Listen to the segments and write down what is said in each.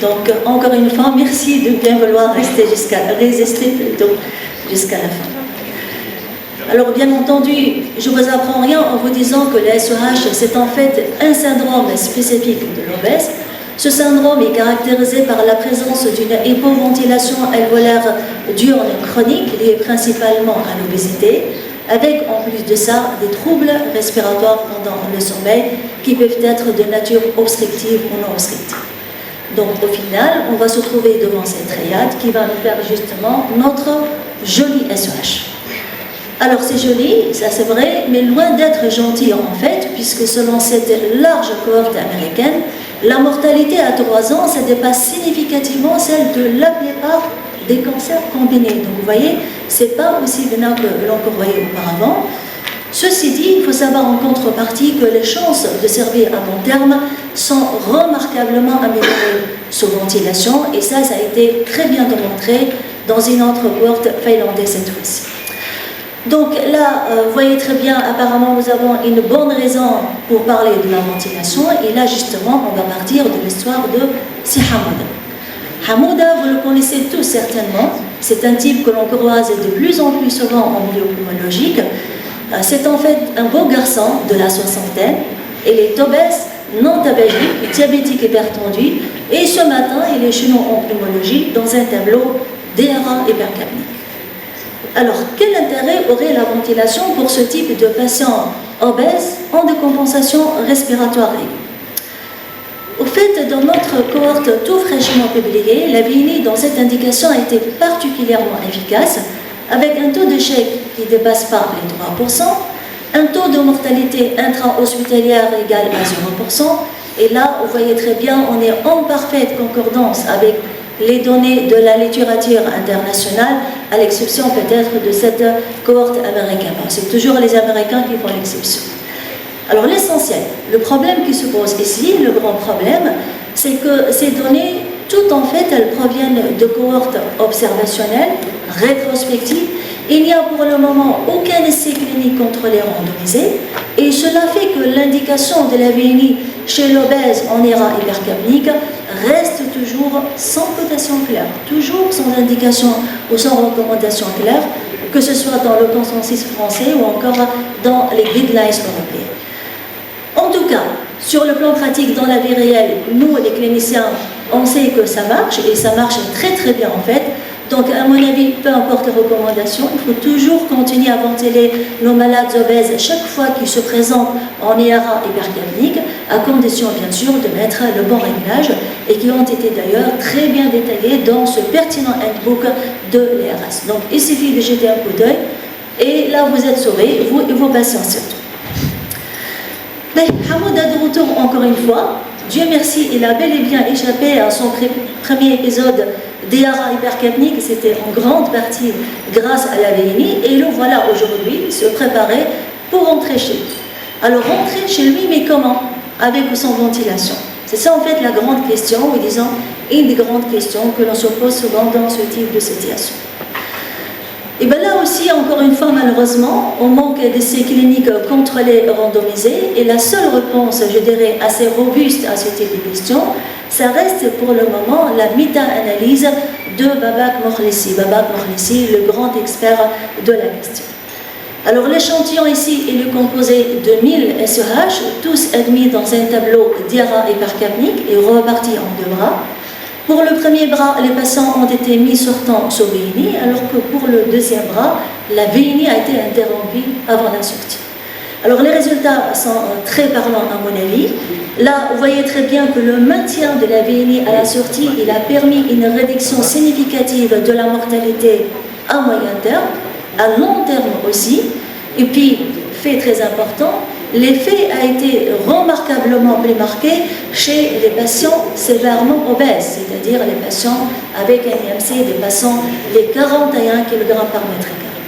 Donc, encore une fois, merci de bien vouloir résister jusqu'à la fin. Alors, bien entendu, je ne vous apprends rien en vous disant que le SOH, c'est en fait un syndrome spécifique de l'obèse. Ce syndrome est caractérisé par la présence d'une hypoventilation alvéolaire diurne chronique liée principalement à l'obésité, avec en plus de ça des troubles respiratoires pendant le sommeil qui peuvent être de nature obstructive ou non obstructive. Donc au final, on va se trouver devant cette triade qui va nous faire justement notre joli SOH. Alors c'est joli, ça c'est vrai, mais loin d'être gentil en fait, puisque selon cette large cohorte américaine, la mortalité à 3 ans, ça dépasse significativement celle de la plupart des cancers combinés. Donc vous voyez, c'est pas aussi bénin que l'on voyait auparavant. Ceci dit, il faut savoir en contrepartie que les chances de survie à long terme sont remarquablement améliorées sous ventilation, et ça a été très bien démontré dans une autre cohorte finlandaise cette fois-ci. Donc là, vous voyez très bien, apparemment nous avons une bonne raison pour parler de la ventilation, et là justement on va partir de l'histoire de Si Hamouda. Hamouda, vous le connaissez tous certainement, c'est un type que l'on croise de plus en plus souvent en milieu pneumologique. C'est en fait un beau garçon de la soixantaine, il est obèse, non tabagique, diabétique hypertendu, et ce matin il est chez nous en pneumologie dans un tableau DRA hypercapnique. Alors, quel intérêt aurait la ventilation pour ce type de patient obèse en décompensation respiratoire aiguë? Au fait, dans notre cohorte tout fraîchement publiée, la VNI dans cette indication a été particulièrement efficace, avec un taux d'échec qui ne dépasse pas les 3%, un taux de mortalité intra-hospitalière égal à 0%, et là, vous voyez très bien, on est en parfaite concordance avec les données de la littérature internationale, à l'exception peut-être de cette cohorte américaine. C'est toujours les Américains qui font l'exception. Alors l'essentiel, le problème qui se pose ici, le grand problème, c'est que ces données, toutes en fait, elles proviennent de cohortes observationnelles, rétrospectives. Il n'y a pour le moment aucun essai clinique contrôlé randomisé, et cela fait que l'indication de la VNI chez l'obèse en ERA hypercapnique reste toujours sans cotation claire, toujours sans indication ou sans recommandation claire, que ce soit dans le consensus français ou encore dans les guidelines européennes. En tout cas, sur le plan pratique, dans la vie réelle, nous, les cliniciens, on sait que ça marche, et ça marche très très bien en fait. Donc, à mon avis, peu importe les recommandations, il faut toujours continuer à ventiler nos malades obèses chaque fois qu'ils se présentent en ERA hypercapnique, à condition bien sûr de mettre le bon réglage, et qui ont été d'ailleurs très bien détaillés dans ce pertinent handbook de l'ERS. Donc, il suffit de jeter un coup d'œil, et là vous êtes sauvés, vous et vos patients surtout. Mais Hamouda de retour encore une fois. Dieu merci, il a bel et bien échappé à son premier épisode d'ERA hypercapnique, c'était en grande partie grâce à la VNI, et le voilà aujourd'hui se préparer pour rentrer chez lui. Alors rentrer chez lui, mais comment? Avec ou sans ventilation? C'est ça en fait la grande question, ou disons une des grandes questions que l'on se pose souvent dans ce type de situation. Et bien là aussi, encore une fois, malheureusement, on manque d'essais cliniques contrôlés et randomisés, et la seule réponse, je dirais, assez robuste à ce type de questions, ça reste pour le moment la méta-analyse de Babak Mokhlissi. Babak Mokhlissi, le grand expert de la question. Alors l'échantillon ici, il est composé de 1000 SEH, tous admis dans un tableau d'IRA hypercapnique et repartis en 2 bras. Pour le premier bras, les patients ont été mis sortant sur VNI, alors que pour le deuxième bras, la VNI a été interrompue avant la sortie. Alors les résultats sont très parlants à mon avis. Là, vous voyez très bien que le maintien de la VNI à la sortie, il a permis une réduction significative de la mortalité à moyen terme, à long terme aussi. Et puis, fait très important, l'effet a été remarquablement plus marqué chez les patients sévèrement obèses, c'est-à-dire les patients avec un IMC dépassant les 41 kg par mètre carré.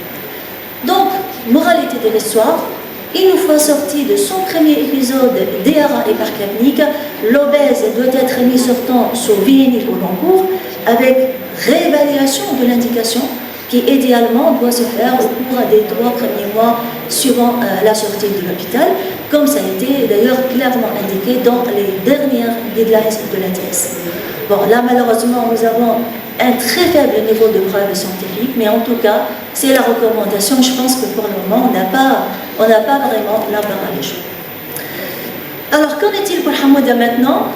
Donc, moralité de l'histoire, une fois sorti de son premier épisode d'ERA hypercapnique, l'obèse doit être mis sortant sur VNI au long cours avec réévaluation de l'indication qui idéalement doit se faire au cours des 3 premiers mois suivant la sortie de l'hôpital, comme ça a été d'ailleurs clairement indiqué dans les dernières guidelines de l'ATS. Bon, là malheureusement nous avons un très faible niveau de preuve scientifique, mais en tout cas c'est la recommandation. Je pense que pour le moment on n'a pas vraiment l'embarras des choix. Alors qu'en est-il pour Hamouda maintenant?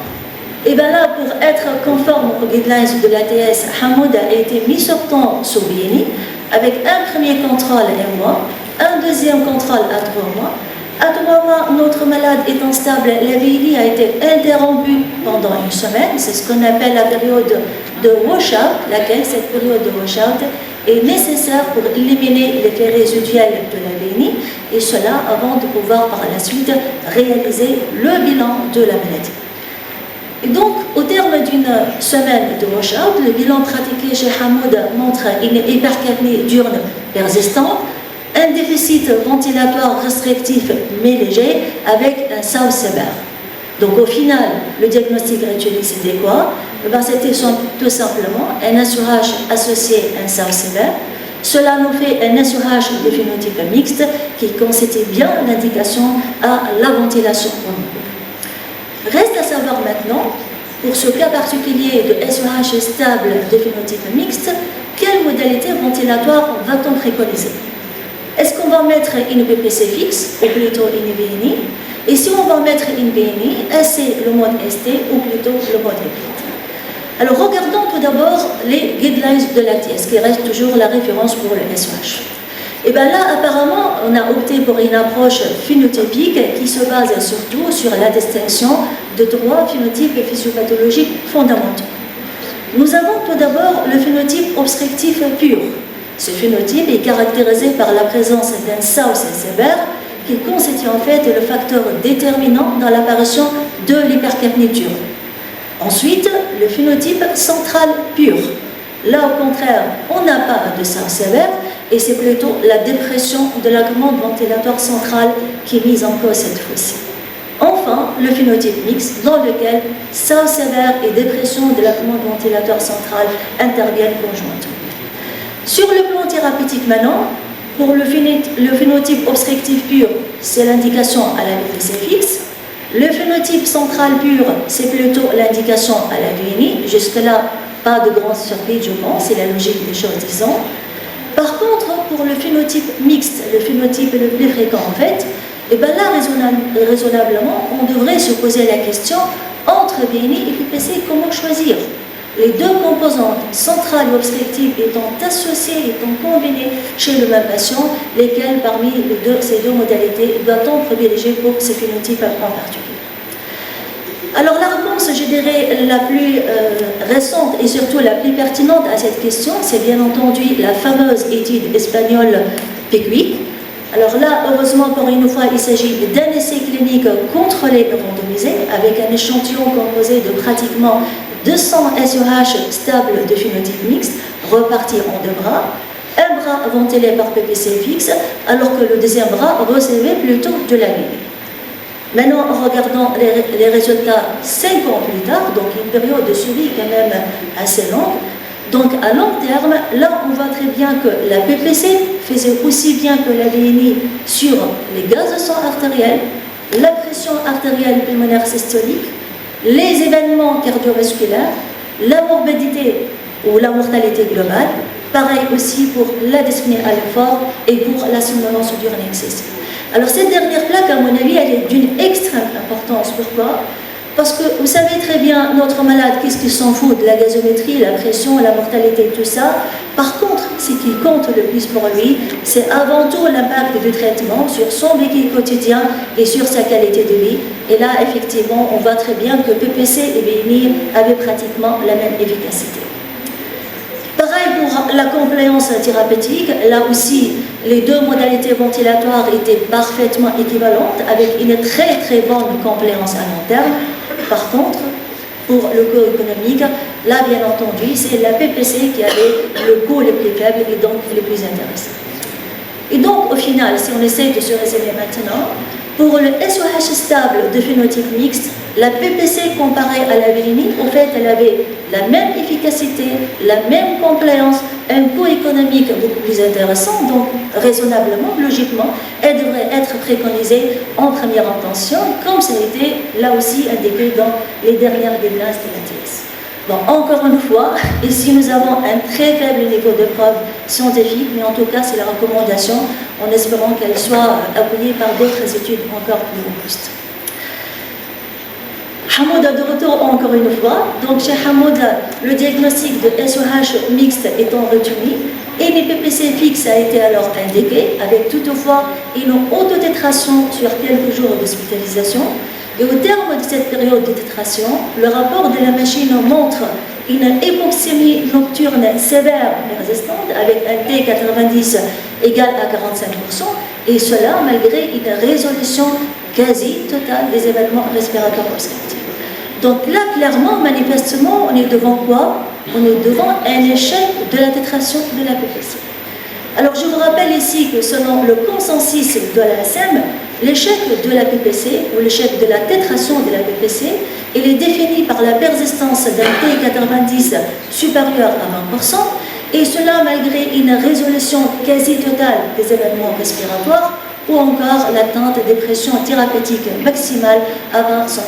Et bien là, pour être conforme aux guidelines de l'ATS, Hamouda a été mis sur temps sous BNI avec un premier contrôle à 1 mois, un deuxième contrôle à 3 mois. À 3 mois, notre malade étant stable, la BNI a été interrompue pendant 1 semaine. C'est ce qu'on appelle la période de washout, laquelle cette période de washout est nécessaire pour éliminer l'effet résiduel de la BNI, et cela avant de pouvoir par la suite réaliser le bilan de la maladie. Et donc, au terme d'une semaine de washout, le bilan pratiqué chez Hamouda montre une hypercapnie diurne persistante, un déficit ventilatoire restrictif mais léger avec un SAO sévère. Donc au final, le diagnostic retenu c'était quoi? C'était tout simplement un SOH associé à un SAO sévère. Cela nous fait un SOH de phénotype mixte qui constitue bien l'indication à la ventilation pulmonaire. Reste à savoir maintenant, pour ce cas particulier de SOH stable de phénotype mixte, quelle modalité ventilatoire va-t-on préconiser? Est-ce qu'on va mettre une PPC fixe ou plutôt une BNI? Et si on va mettre une BNI, est-ce le mode ST ou plutôt le mode hybride? Alors regardons tout d'abord les guidelines de l'ATS, qui reste toujours la référence pour le SOH. Et bien là, apparemment, on a opté pour une approche phénotypique qui se base surtout sur la distinction de 3 phénotypes physiopathologiques fondamentaux. Nous avons tout d'abord le phénotype obstructif pur. Ce phénotype est caractérisé par la présence d'un SAO sévère qui constitue en fait le facteur déterminant dans l'apparition de l'hypercapnie diurne. Ensuite, le phénotype central pur. Là, au contraire, on n'a pas de SAO sévère et c'est plutôt la dépression de la commande ventilatoire centrale qui est mise en cause cette fois-ci. Enfin, le phénotype mixte dans lequel SAO sévère et dépression de la commande ventilatoire centrale interviennent conjointement. Sur le plan thérapeutique maintenant, pour le phénotype obstructif pur, c'est l'indication à la PPC fixe. Le phénotype central pur, c'est plutôt l'indication à la VNI. Jusque-là, pas de grande surprise, je pense, c'est la logique des choses, disons. Par contre, pour le phénotype mixte, le phénotype le plus fréquent en fait, et bien là, raisonnablement, on devrait se poser la question entre VNI et PPC, comment choisir? Les deux composantes, centrales et obstructives, étant associées, étant combinées chez le même patient, lesquelles parmi ces deux modalités doit-on privilégier pour ces phénotypes en particulier? Alors la réponse, je dirais, la plus récente et surtout la plus pertinente à cette question, c'est bien entendu la fameuse étude espagnole PIC-8. Alors là, heureusement, pour une fois, il s'agit d'un essai clinique contrôlé et randomisé, avec un échantillon composé de pratiquement 200 SOH stables de phénotype mixte, repartis en 2 bras, un bras ventilé par PPC fixe, alors que le deuxième bras recevait plutôt de la ligne. Maintenant, en regardant les résultats 5 ans plus tard, donc une période de suivi quand même assez longue, donc à long terme, là on voit très bien que la PPC faisait aussi bien que la VNI sur les gaz de sang artériel, la pression artérielle pulmonaire systolique, les événements cardiovasculaires, la morbidité ou la mortalité globale, pareil aussi pour la dyspnée à l'effort et pour la somnolence diurne excessive. Alors cette dernière plaque, à mon avis, elle est d'une extrême importance. Pourquoi? Parce que vous savez très bien, notre malade, qu'est-ce qu'il s'en fout de la gazométrie, la pression, la mortalité, tout ça. Par contre, ce qui compte le plus pour lui, c'est avant tout l'impact du traitement sur son vécu quotidien et sur sa qualité de vie. Et là, effectivement, on voit très bien que PPC et BNI avaient pratiquement la même efficacité. Pareil pour la compliance thérapeutique, là aussi, les deux modalités ventilatoires étaient parfaitement équivalentes avec une très très bonne compliance à long terme. Par contre, pour le coût économique, là bien entendu, c'est la PPC qui avait le coût le plus faible et donc le plus intéressant. Et donc au final, si on essaie de se résumer maintenant, Pour le SOH stable de phénotype mixte, la PPC comparée à la VNI, en fait, elle avait la même efficacité, la même compliance, un coût économique beaucoup plus intéressant, donc raisonnablement, logiquement, elle devrait être préconisée en première intention, comme ça a été là aussi indiqué dans les dernières guidelines de l'ATS. Bon, encore une fois, ici nous avons un très faible niveau de preuve scientifique, mais en tout cas c'est la recommandation, en espérant qu'elle soit appuyée par d'autres études encore plus robustes. Hamouda de retour encore une fois. Donc chez Hamouda, le diagnostic de SOH mixte étant retenu et les PPC fixes a été alors indiqué, avec toutefois une autotétration sur quelques jours d'hospitalisation. Et au terme de cette période de tétration, le rapport de la machine montre une hypoxémie nocturne sévère et résistante avec un T90 égal à 45%, et cela malgré une résolution quasi totale des événements respiratoires obstructifs. Donc là, clairement, manifestement, on est devant quoi? On est devant un échec de la tétration de la PPC. Alors je vous rappelle ici que selon le consensus de l'ASM, l'échec de la PPC ou l'échec de la tétration de la PPC, il est défini par la persistance d'un T90 supérieur à 20%, et cela malgré une résolution quasi totale des événements respiratoires ou encore l'atteinte des pressions thérapeutiques maximales à 20 cm².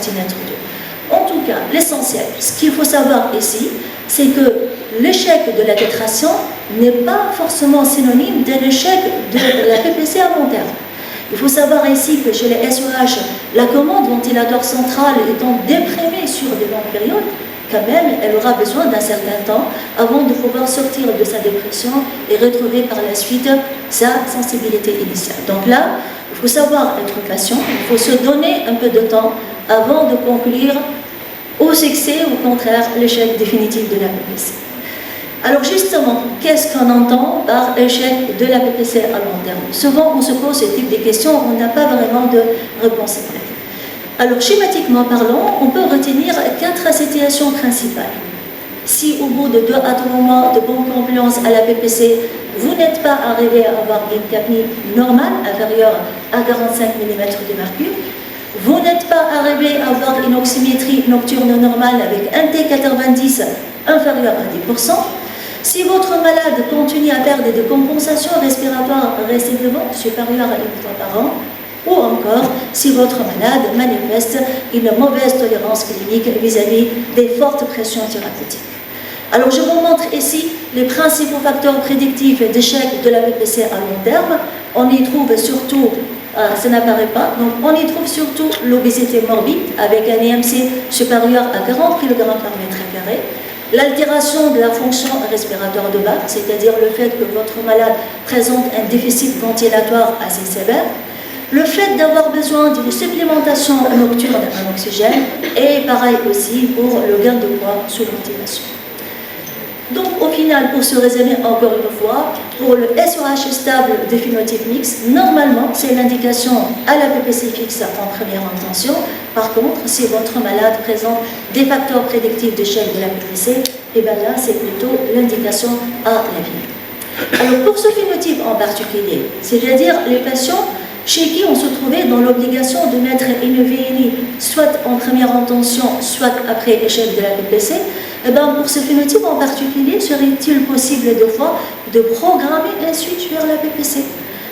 En tout cas, l'essentiel, ce qu'il faut savoir ici, c'est que l'échec de la tétration n'est pas forcément synonyme d'un échec de la PPC à long terme. Il faut savoir ici que chez les SOH, la commande ventilatoire centrale étant déprimée sur des longues périodes, quand même, elle aura besoin d'un certain temps avant de pouvoir sortir de sa dépression et retrouver par la suite sa sensibilité initiale. Donc là, il faut savoir être patient, il faut se donner un peu de temps avant de conclure au succès ou au contraire l'échec définitif de la PPC. Alors justement, qu'est-ce qu'on entend par échec de la PPC à long terme? Souvent, on se pose ce type de questions, on n'a pas vraiment de réponse exacte. Alors schématiquement parlant, on peut retenir 4 situations principales. Si au bout de 2 à 3 mois de bonne compliance à la PPC, vous n'êtes pas arrivé à avoir une capnie normale inférieure à 45 mm de mercure, vous n'êtes pas arrivé à avoir une oxymétrie nocturne normale avec un T90 inférieur à 10%, si votre malade continue à perdre des compensations respiratoires récidivantes supérieures à 1 fois par an, ou encore si votre malade manifeste une mauvaise tolérance clinique vis-à-vis des fortes pressions thérapeutiques. Alors je vous montre ici les principaux facteurs prédictifs d'échec de la PPC à long terme. On y trouve surtout, ça n'apparaît pas, donc on y trouve surtout l'obésité morbide avec un IMC supérieur à 40 kg par mètre carré, l'altération de la fonction respiratoire de base, c'est-à-dire le fait que votre malade présente un déficit ventilatoire assez sévère, le fait d'avoir besoin d'une supplémentation nocturne en oxygène et pareil aussi pour le gain de poids sous ventilation. Donc au final, pour se résumer encore une fois, pour le SOH stable de phénotype mixte, normalement c'est l'indication à la PPC fixe en première intention. Par contre, si votre malade présente des facteurs prédictifs d'échec de la PPC, et bien là c'est plutôt l'indication à la vie. Alors pour ce phénotype en particulier, c'est-à-dire les patients chez qui on se trouvait dans l'obligation de mettre une VNI soit en première intention, soit après échec de la PPC, et bien pour ce phénotype en particulier, serait-il possible de fois de programmer la suite vers la PPC? Vous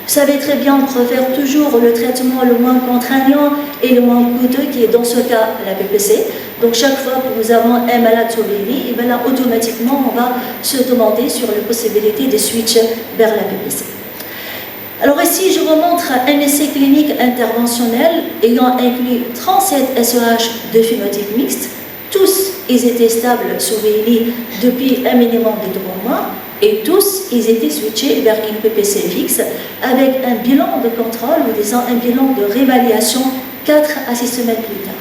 savez très bien, on préfère toujours le traitement le moins contraignant et le moins coûteux, qui est dans ce cas la PPC. Donc chaque fois que nous avons un malade sur VNI, et bien là automatiquement on va se demander sur la possibilité de switch vers la PPC. Alors ici, je vous montre un essai clinique interventionnel ayant inclus 37 SOH de phénotype mixte. Tous, ils étaient stables sous VNI depuis un minimum de 3 mois et tous, ils étaient switchés vers une PPC fixe avec un bilan de contrôle ou disons un bilan de réévaluation 4 à 6 semaines plus tard.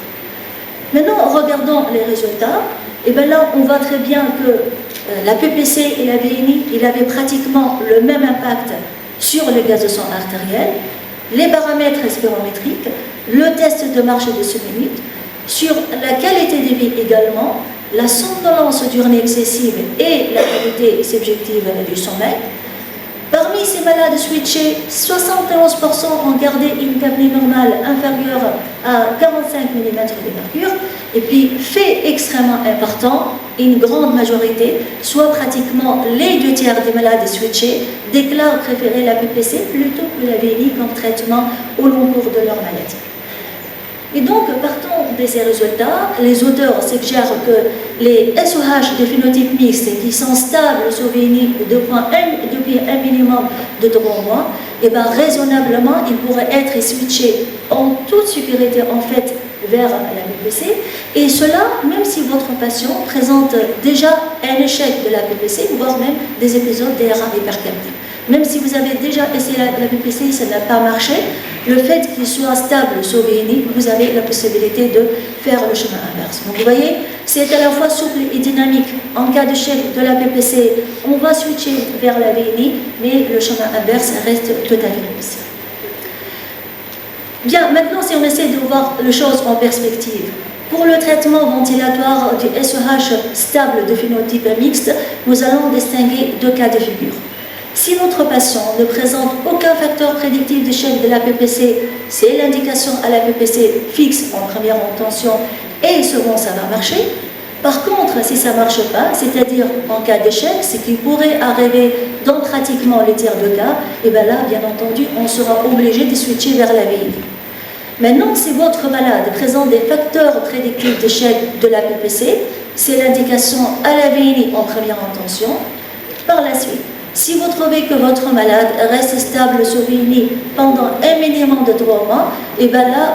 Maintenant, en regardant les résultats, et bien là, on voit très bien que la PPC et la VNI, ils avaient pratiquement le même impact sur les gaz de sang artériel, les paramètres respirométriques, le test de marche de 6 minutes, sur la qualité de vie également, la somnolence diurne excessive et la qualité subjective du sommeil. Parmi ces malades switchés, 71% ont gardé une capnée normale inférieure à 45 mm de mercure. Et puis, fait extrêmement important, une grande majorité, soit pratiquement les 2/3 des malades switchés, déclarent préférer la PPC plutôt que la VNI comme traitement au long cours de leur maladie. Et donc, partant de ces résultats, les auteurs suggèrent que les SOH de phénotype mixte qui sont stables sur VNI depuis un minimum de 3 mois, et bien raisonnablement, ils pourraient être switchés en toute sécurité en fait vers la PPC. Et cela, même si votre patient présente déjà un échec de la PPC, voire même des épisodes d'ERA hypercapnique. Même si vous avez déjà essayé la PPC, ça n'a pas marché, le fait qu'il soit stable sur VNI, vous avez la possibilité de faire le chemin inverse. Donc vous voyez, c'est à la fois souple et dynamique. En cas d'échec de la PPC, on va switcher vers la VNI, mais le chemin inverse reste tout à fait possible. Bien, maintenant, si on essaie de voir les choses en perspective, pour le traitement ventilatoire du SOH stable de phénotype mixte, nous allons distinguer 2 cas de figure. Si notre patient ne présente aucun facteur prédictif d'échec de la PPC, c'est l'indication à la PPC fixe en première intention et second, ça va marcher. Par contre, si ça ne marche pas, c'est-à-dire en cas d'échec, ce qui pourrait arriver dans pratiquement les tiers de cas, et bien là, bien entendu, on sera obligé de switcher vers la VNI. Maintenant, si votre malade présente des facteurs prédictifs d'échec de la PPC, c'est l'indication à la VNI en première intention. Par la suite, si vous trouvez que votre malade reste stable sur VNI pendant un minimum de 3 mois, et bien là,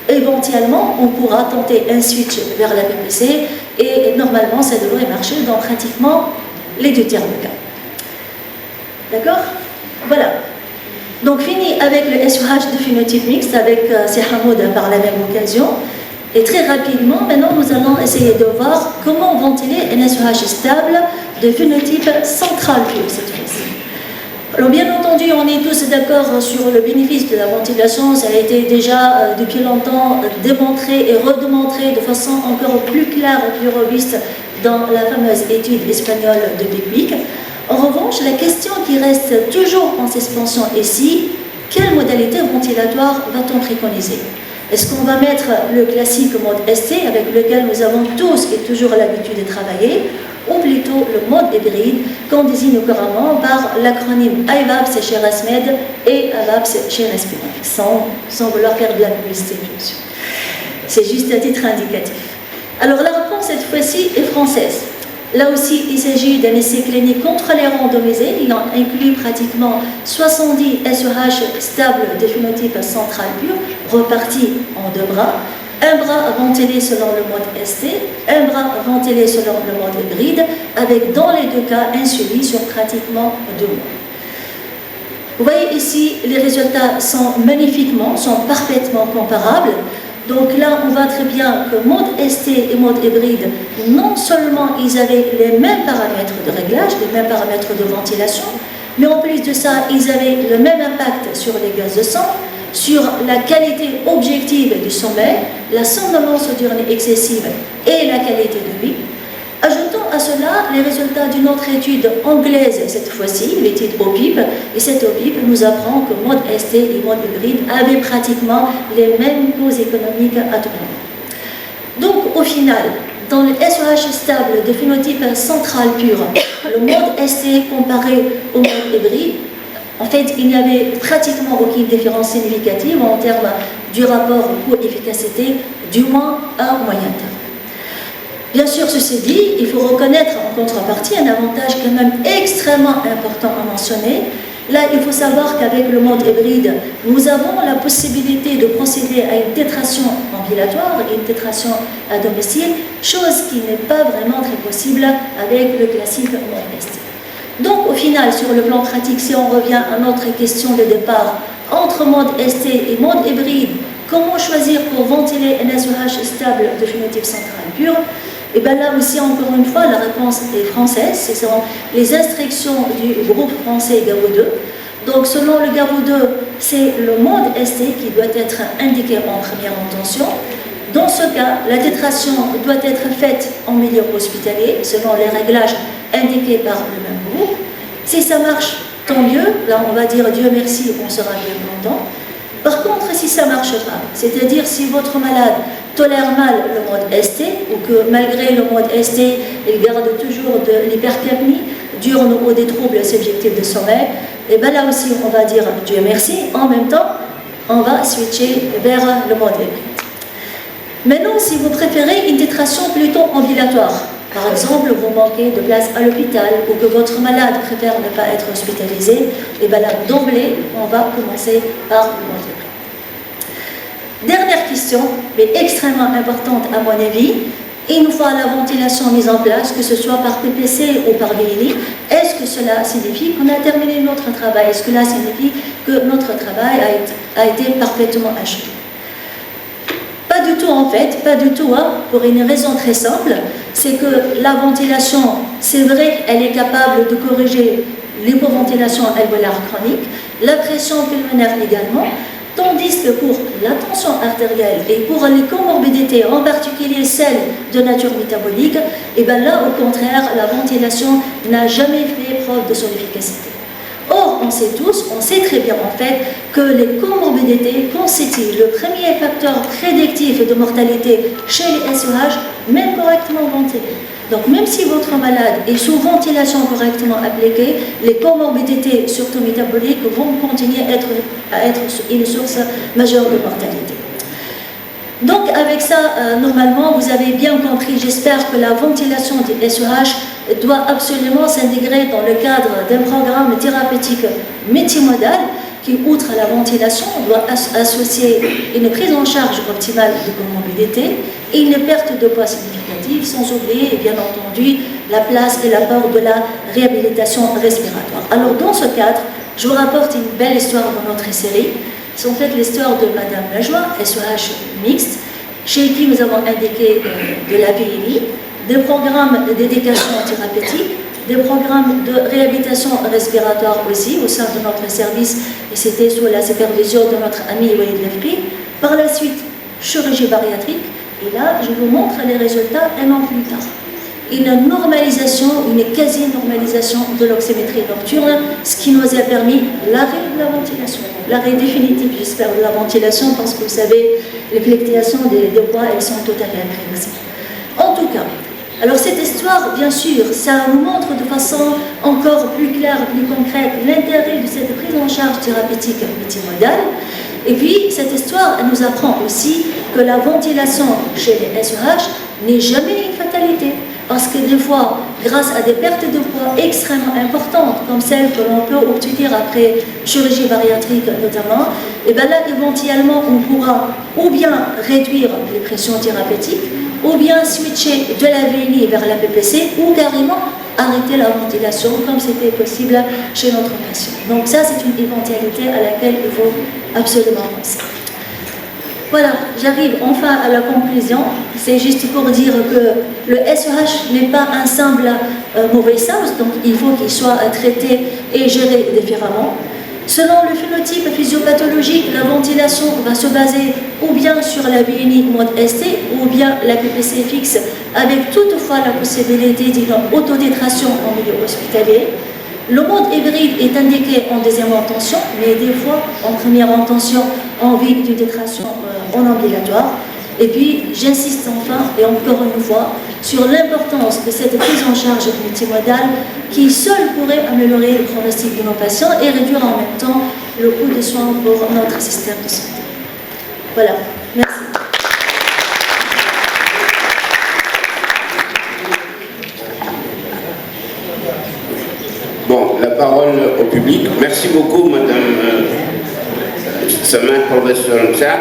éventuellement, on pourra tenter un switch vers la PPC et normalement, ça devrait marcher dans pratiquement les 2 tiers de cas. D'accord? Voilà. Donc, fini avec le SOH de phénotype mixte avec Hamoud par la même occasion. Et très rapidement, maintenant, nous allons essayer de voir comment ventiler un SOH stable de phénotype central pur cette fois-ci. Alors, bien entendu, on est tous d'accord sur le bénéfice de la ventilation. Ça a été déjà depuis longtemps démontré et redémontré de façon encore plus claire et plus robuste dans la fameuse étude espagnole de Pickwick. En revanche, la question qui reste toujours en suspension ici, quelle modalité ventilatoire va-t-on préconiser? Est-ce qu'on va mettre le classique mode ST avec lequel nous avons tous et toujours l'habitude de travailler, ou plutôt le mode hybride qu'on désigne couramment par l'acronyme IVAPS chez ResMed et AVAPS chez Respironics, sans vouloir faire de la publicité, bien sûr. C'est juste un titre indicatif. Alors la réponse cette fois-ci est française. Là aussi, il s'agit d'un essai clinique contrôlé randomisé. Il a inclus pratiquement 70 SOH stables de phénotype central pur, repartis en 2 bras. Un bras ventilé selon le mode ST, un bras ventilé selon le mode hybride, avec dans les 2 cas un suivi sur pratiquement 2 mois. Vous voyez ici, les résultats sont magnifiquement, sont parfaitement comparables. Donc là, on voit très bien que mode ST et mode hybride, non seulement ils avaient les mêmes paramètres de réglage, les mêmes paramètres de ventilation, mais en plus de ça, ils avaient le même impact sur les gaz de sang, sur la qualité objective du sommeil, la somnolence diurne excessive et la qualité de vie. Ajoutons à cela les résultats d'une autre étude anglaise, cette fois-ci, l'étude OPIP, et cette OPIP nous apprend que mode ST et mode hybride avaient pratiquement les mêmes causes économiques à tourner. Donc, au final, dans le SOH stable de phénotype central pur, le mode ST comparé au mode hybride, en fait, il n'y avait pratiquement aucune différence significative en termes du rapport coût-efficacité, du moins à moyen terme. Bien sûr, ceci dit, il faut reconnaître en contrepartie un avantage quand même extrêmement important à mentionner. Là, il faut savoir qu'avec le mode hybride, nous avons la possibilité de procéder à une tétration ambulatoire et une tétration à domicile, chose qui n'est pas vraiment très possible avec le classique mode ST. Donc, au final, sur le plan pratique, si on revient à notre question de départ, entre mode ST et mode hybride, comment choisir pour ventiler un SOH stable de phénotype central pur? Et bien là aussi, encore une fois, la réponse est française. Ce sont les instructions du groupe français GAVO 2. Donc, selon le GAVO 2, c'est le mode ST qui doit être indiqué en première intention. Dans ce cas, la tétration doit être faite en milieu hospitalier, selon les réglages indiqués par le même groupe. Si ça marche, tant mieux, là on va dire Dieu merci, on sera bien content. Par contre, si ça ne marche pas, c'est-à-dire si votre malade tolère mal le mode ST, ou que malgré le mode ST, il garde toujours de l'hyperthermie, diurne ou des troubles subjectifs de sommeil, et bien là aussi on va dire Dieu merci, en même temps on va switcher vers le mode hybride. Maintenant, si vous préférez une titration plutôt ambulatoire, par exemple, vous manquez de place à l'hôpital ou que votre malade préfère ne pas être hospitalisé, et bien là, d'emblée, on va commencer par le mode hybride. Dernière question, mais extrêmement importante à mon avis, une fois la ventilation mise en place, que ce soit par PPC ou par VNI, est-ce que cela signifie qu'on a terminé notre travail? Est-ce que cela signifie que notre travail a été parfaitement achevé? Pas du tout en fait, pas du tout, hein, pour une raison très simple, c'est que la ventilation, c'est vrai qu'elle est capable de corriger l'hypoventilation alvéolaire chronique, la pression pulmonaire également, tandis que pour la tension artérielle et pour les comorbidités, en particulier celles de nature métabolique, et bien là au contraire, la ventilation n'a jamais fait preuve de son efficacité. Or, on sait très bien en fait que les comorbidités constituent le premier facteur prédictif de mortalité chez les SEH, même correctement ventilés. Donc même si votre malade est sous ventilation correctement appliquée, les comorbidités, surtout métaboliques, vont continuer à être une source majeure de mortalité. Donc avec ça, normalement, vous avez bien compris, j'espère que la ventilation des SEH doit absolument s'intégrer dans le cadre d'un programme thérapeutique multimodal qui, outre la ventilation, doit associer une prise en charge optimale de comorbidité et une perte de poids significative, sans oublier, bien entendu, la place et l'apport de la réhabilitation respiratoire. Alors dans ce cadre, je vous rapporte une belle histoire dans notre série. C'est en fait l'histoire de Madame Lajoie, SEH mixte, chez qui nous avons indiqué de la PMI, des programmes de dédication thérapeutique, des programmes de réhabilitation respiratoire aussi au sein de notre service, et c'était sous la supervision de notre ami Walid Lefpi. Par la suite, chirurgie bariatrique, et là, je vous montre les résultats un an plus tard. Une normalisation, une quasi-normalisation de l'oxymétrie nocturne, ce qui nous a permis l'arrêt de la ventilation. L'arrêt définitif, j'espère, de la ventilation, parce que vous savez, les fluctuations des poids, elles sont totalement imprévisibles. En tout cas, alors cette histoire, bien sûr, ça nous montre de façon encore plus claire, plus concrète, l'intérêt de cette prise en charge thérapeutique multimodale. Et puis, cette histoire, elle nous apprend aussi que la ventilation chez les SEH n'est jamais une fatalité. Parce que des fois, grâce à des pertes de poids extrêmement importantes, comme celles que l'on peut obtenir après chirurgie bariatrique notamment, et bien là, éventuellement, on pourra ou bien réduire les pressions thérapeutiques, ou bien switcher de la VNI vers la PPC, ou carrément arrêter la ventilation, comme c'était possible chez notre patient. Donc ça, c'est une éventualité à laquelle il faut absolument penser. Voilà, j'arrive enfin à la conclusion. C'est juste pour dire que le SEH n'est pas un simple mauvais sauce, donc il faut qu'il soit traité et géré différemment. Selon le phénotype physiopathologique, la ventilation va se baser ou bien sur la BNI mode ST ou bien la PPC fixe, avec toutefois la possibilité d'une autotitration en milieu hospitalier. Le mode hybride est indiqué en deuxième intention, mais des fois en première intention en vue d'une titration en ambulatoire. Et puis, j'insiste enfin et encore une fois sur l'importance de cette prise en charge multimodale qui seule pourrait améliorer le pronostic de nos patients et réduire en même temps le coût de soins pour notre système de santé. Voilà, merci. Bon, la parole au public. Merci beaucoup, Madame Samin, professeur Msa,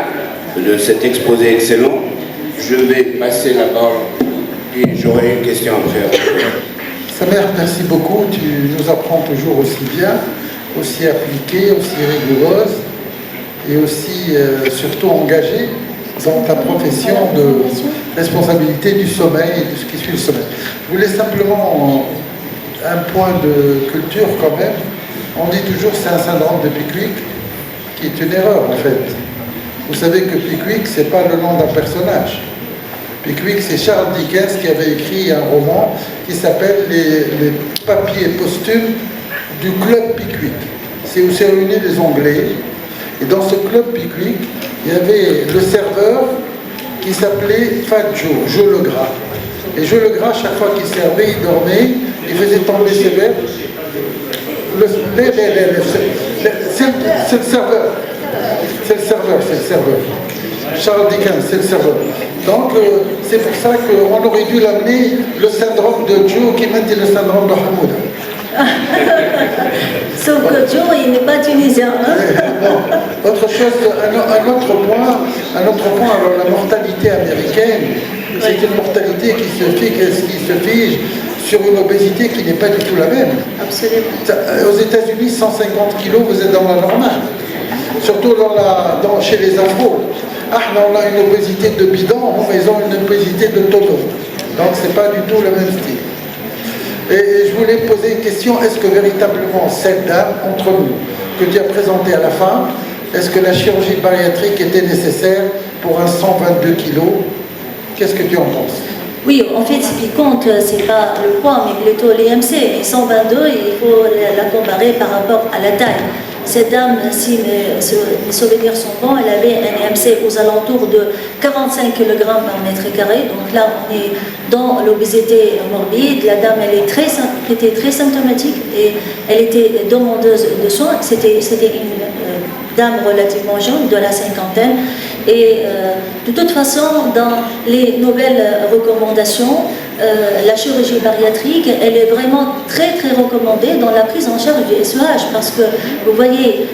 de cet exposé excellent. Je vais passer la parole et j'aurai une question après. Samer, merci beaucoup. Tu nous apprends toujours aussi bien, aussi appliquée, aussi rigoureuse et aussi surtout engagée dans ta profession de responsabilité du sommeil et de ce qui suit le sommeil. Je voulais simplement un point de culture quand même. On dit toujours que c'est un syndrome de Pickwick, qui est une erreur en fait. Vous savez que Pickwick, c'est pas le nom d'un personnage. Pickwick, c'est Charles Dickens qui avait écrit un roman qui s'appelle les papiers posthumes du club Pickwick. C'est où s'est réunis les Anglais. Et dans ce club Pickwick, il y avait le serveur qui s'appelait Fat Joe le Gras. Et Joe le Gras, chaque fois qu'il servait, il dormait, il faisait tomber ses verres. C'est le serveur. C'est le serveur. Charles Dickens, c'est le serveur. Donc, c'est pour ça qu'on aurait dû l'amener le syndrome de Joe qui maintenant le syndrome de Hamoud. Sauf que Joe, il n'est pas tunisien. Hein? Bon. Autre chose, un autre point, alors la mortalité américaine, c'est une mortalité qui se fige sur une obésité qui n'est pas du tout la même. Absolument. Aux États-Unis, 150 kilos, vous êtes dans la normale. Surtout chez les Afros. Ah, on a une obésité de bidon, ils ont une obésité de toto. Donc, c'est pas du tout le même style. Et je voulais poser une question, est-ce que véritablement cette dame, entre nous, que tu as présentée à la fin, est-ce que la chirurgie bariatrique était nécessaire pour un 122 kilos? Qu'est-ce que tu en penses? Oui, en fait, ce qui compte, c'est pas le poids, mais plutôt l'IMC. Et 122, il faut la comparer par rapport à la taille. Cette dame, si mes souvenirs sont bons, elle avait un IMC aux alentours de 45 kg par mètre carré. Donc là, on est dans l'obésité morbide. La dame, elle était très symptomatique et elle était demandeuse de soins. C'était une dame relativement jeune, de la cinquantaine. Et de toute façon, dans les nouvelles recommandations, la chirurgie bariatrique, elle est vraiment très très recommandée dans la prise en charge du SEH parce que vous voyez,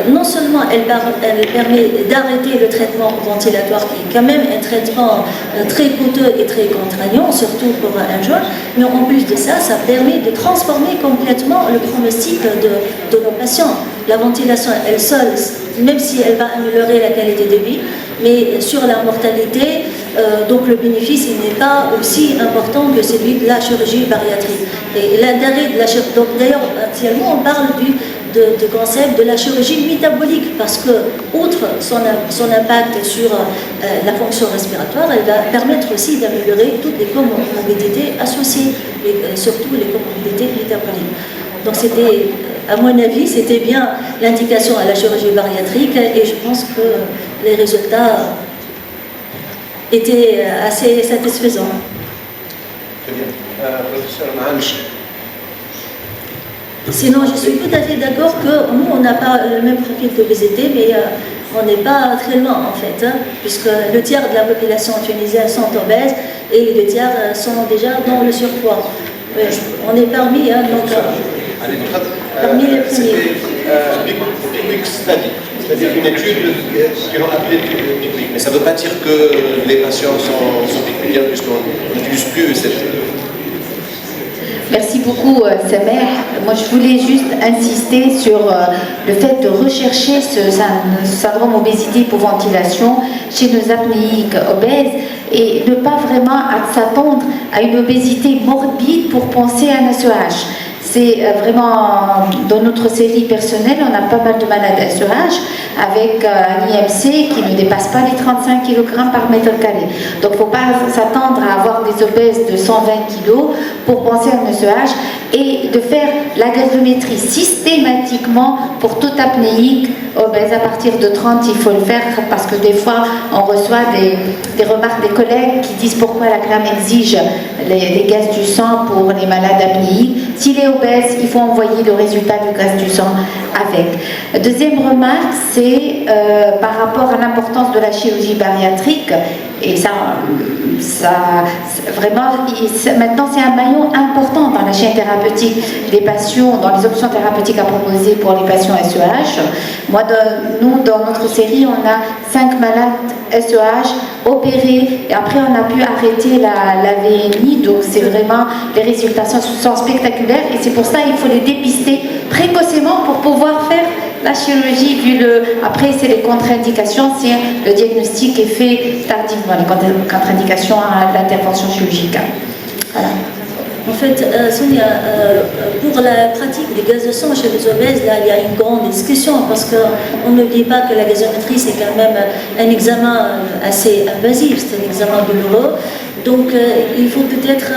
non seulement elle permet d'arrêter le traitement ventilatoire qui est quand même un traitement très coûteux et très contraignant, surtout pour un jeune, mais en plus de ça, ça permet de transformer complètement le pronostic de nos patients. La ventilation, elle seule, même si elle va améliorer la qualité de vie, mais sur la mortalité, donc le bénéfice n'est pas aussi important que celui de la chirurgie bariatrique. Et l'intérêt de la chirurgie, donc d'ailleurs actuellement on parle du concept de la chirurgie métabolique parce que, outre son impact sur la fonction respiratoire, elle va permettre aussi d'améliorer toutes les comorbidités associées, surtout les comorbidités métaboliques. Donc c'était, à mon avis, c'était bien l'indication à la chirurgie bariatrique et je pense que les résultats étaient assez satisfaisants. Très bien. Professeur Mahanch. Sinon, je suis tout à fait d'accord que nous, on n'a pas le même profil d'obésité, mais on n'est pas très loin en fait, hein, puisque le tiers de la population tunisienne sont obèses et les 2 tiers sont déjà dans le surpoids. On est parmi, hein, donc, parmi les premiers. Pickwick Study, c'est-à-dire une étude qu'ils ont appelée Pickwick, mais ça ne veut pas dire que les patients sont pickwick, puisqu'on n'utilise plus cette... Merci beaucoup, Samer. Moi, je voulais juste insister sur le fait de rechercher ce syndrome obésité hypoventilation chez nos apnéiques obèses et ne pas vraiment s'attendre à une obésité morbide pour penser à un SEH. C'est vraiment, dans notre série personnelle, on a pas mal de malades SEH avec un IMC qui ne dépasse pas les 35 kg par mètre carré. Donc il ne faut pas s'attendre à avoir des obèses de 120 kg pour penser à un SEH et de faire la gasométrie systématiquement pour tout apnéique obèse. À partir de 30, il faut le faire parce que des fois, on reçoit des remarques des collègues qui disent pourquoi la CNAM exige les gaz du sang pour les malades apnéiques. S'il est obèse, il faut envoyer le résultat du gaz du sang avec. Deuxième remarque, c'est par rapport à l'importance de la chirurgie bariatrique. Et ça vraiment, maintenant c'est un maillon important dans la chaîne thérapeutique des patients, dans les options thérapeutiques à proposer pour les patients SEH. Nous, dans notre série, on a 5 malades SEH opérés et après on a pu arrêter la VNI, donc c'est vraiment, les résultats sont spectaculaires et c'est pour ça qu'il faut les dépister précocement pour pouvoir faire la chirurgie, après c'est les contre-indications, si le diagnostic est fait tardivement, les contre-indications à l'intervention chirurgicale. Voilà. En fait, Sonia, pour la pratique des gaz de sang chez les obèses, là, il y a une grande discussion parce qu'on n'oublie pas que la gazométrie, c'est quand même un examen assez invasif, c'est un examen douloureux. Donc, il faut peut-être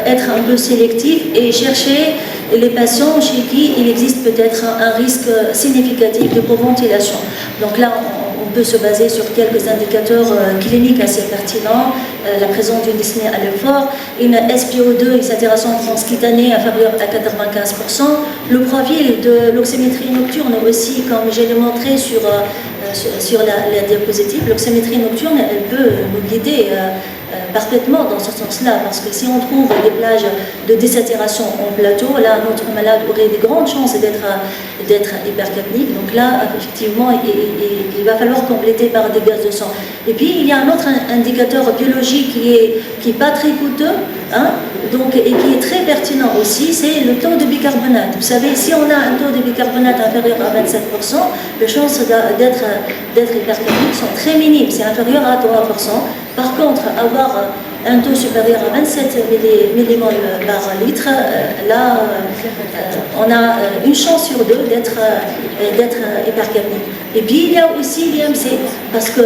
être un peu sélectif et chercher et les patients chez qui il existe peut-être un risque significatif d'hypoventilation. Donc là, on peut se baser sur quelques indicateurs cliniques assez pertinents, la présence d'une dyspnée à l'effort, une SpO2, une saturation transcutanée inférieure à 95%, le profil de l'oxymétrie nocturne aussi, comme j'ai montré sur la diapositive, l'oxymétrie nocturne, elle peut nous guider parfaitement dans ce sens-là, parce que si on trouve des plages de désaturation en plateau, là, notre malade aurait des grandes chances d'être hypercapnique. Donc là, effectivement, il va falloir compléter par des gaz de sang. Et puis, il y a un autre indicateur biologique qui est pas très coûteux, hein, donc, et qui est très pertinent aussi, c'est le taux de bicarbonate. Vous savez, si on a un taux de bicarbonate inférieur à 27%, les chances d'être hypercapnique sont très minimes, c'est inférieur à 3%. Par contre, avoir un taux supérieur à 27 millimoles par litre, là, on a une chance sur deux d'être hypercapnique. Et puis, il y a aussi l'IMC, parce que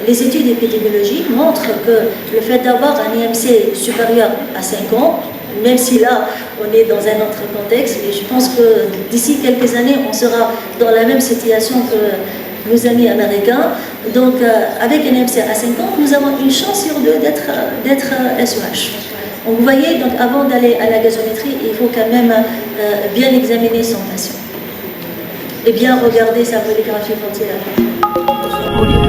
les études épidémiologiques montrent que le fait d'avoir un IMC supérieur à 5 ans, même si là, on est dans un autre contexte, et je pense que d'ici quelques années, on sera dans la même situation que nos amis américains. Donc, avec un IMC à 5 ans, nous avons une chance sur deux d'être SOH. Donc, vous voyez, donc, avant d'aller à la gazométrie, il faut quand même bien examiner son patient et bien regarder sa polygraphie ventilatoire.